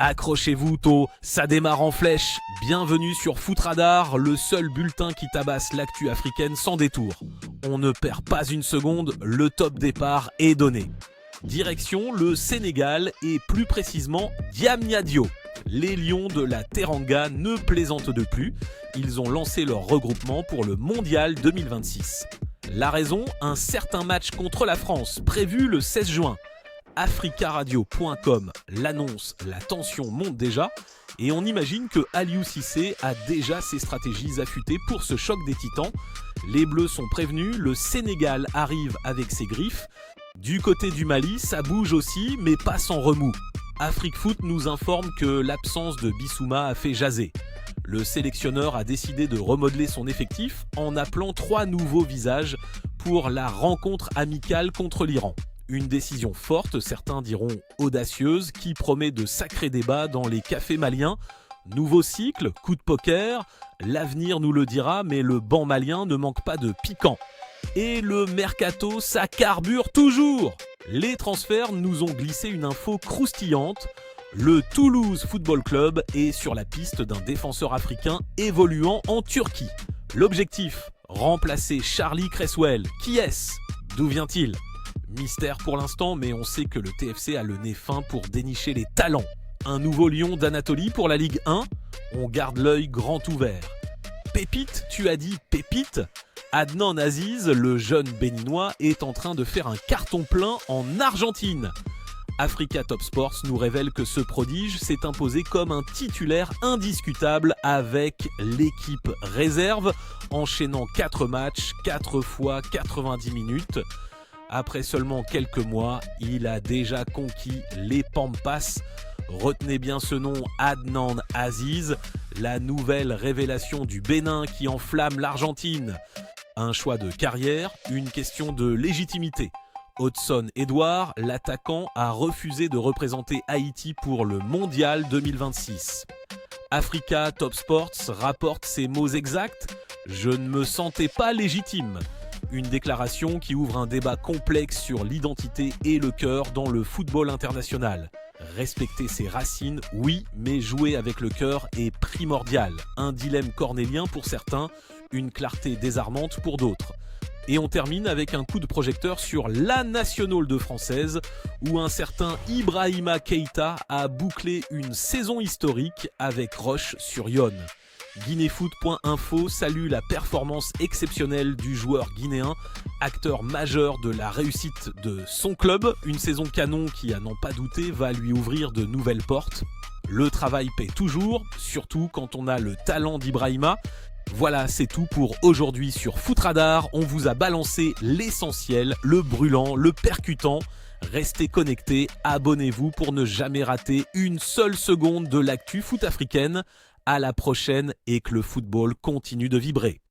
Accrochez-vous tôt, ça démarre en flèche. Bienvenue sur Foot Radar, le seul bulletin qui tabasse l'actu africaine sans détour. On ne perd pas une seconde, le top départ est donné. Direction le Sénégal et plus précisément Diamniadio. Les Lions de la Teranga ne plaisantent de plus. Ils ont lancé leur regroupement pour le Mondial 2026. La raison, un certain match contre la France prévu le 16 juin. africaradio.com l'annonce, la tension monte déjà et on imagine que Aliou Cissé a déjà ses stratégies affûtées pour ce choc des titans. Les Bleus sont prévenus, le Sénégal arrive avec ses griffes. Du côté du Mali, ça bouge aussi, mais pas sans remous. Afrique Foot nous informe que l'absence de Bissouma a fait jaser. Le sélectionneur a décidé de remodeler son effectif en appelant 3 nouveaux visages pour la rencontre amicale contre l'Iran. Une décision forte, certains diront audacieuse, qui promet de sacrés débats dans les cafés maliens. Nouveau cycle, coup de poker, l'avenir nous le dira, mais le banc malien ne manque pas de piquant. Et le mercato, ça carbure toujours. Les transferts nous ont glissé une info croustillante. Le Toulouse Football Club est sur la piste d'un défenseur africain évoluant en Turquie. L'objectif, remplacer Charlie Cresswell. Qui est-ce? D'où vient-il? Mystère pour l'instant, mais on sait que le TFC a le nez fin pour dénicher les talents. Un nouveau lion d'Anatolie pour la Ligue 1, on garde l'œil grand ouvert. Pépite, tu as dit pépite? Adnan Aziz, le jeune béninois, est en train de faire un carton plein en Argentine. Africa Top Sports nous révèle que ce prodige s'est imposé comme un titulaire indiscutable avec l'équipe réserve, enchaînant 4 matchs, 4 fois 90 minutes. Après seulement quelques mois, il a déjà conquis les Pampas. Retenez bien ce nom, Adnan Aziz, la nouvelle révélation du Bénin qui enflamme l'Argentine. Un choix de carrière, une question de légitimité. Hudson Edouard, l'attaquant, a refusé de représenter Haïti pour le Mondial 2026. Africa Top Sports rapporte ces mots exacts. Je ne me sentais pas légitime. Une déclaration qui ouvre un débat complexe sur l'identité et le cœur dans le football international. Respecter ses racines, oui, mais jouer avec le cœur est primordial. Un dilemme cornélien pour certains, une clarté désarmante pour d'autres. Et on termine avec un coup de projecteur sur la nationale de française, où un certain Ibrahima Keïta a bouclé une saison historique avec Roche-sur-Yon. Guinéfoot.info salue la performance exceptionnelle du joueur guinéen, acteur majeur de la réussite de son club. Une saison canon qui, à n'en pas douter, va lui ouvrir de nouvelles portes. Le travail paie toujours, surtout quand on a le talent d'Ibrahima. Voilà, c'est tout pour aujourd'hui sur Foot Radar. On vous a balancé l'essentiel, le brûlant, le percutant. Restez connectés, abonnez-vous pour ne jamais rater une seule seconde de l'actu foot africaine. À la prochaine et que le football continue de vibrer.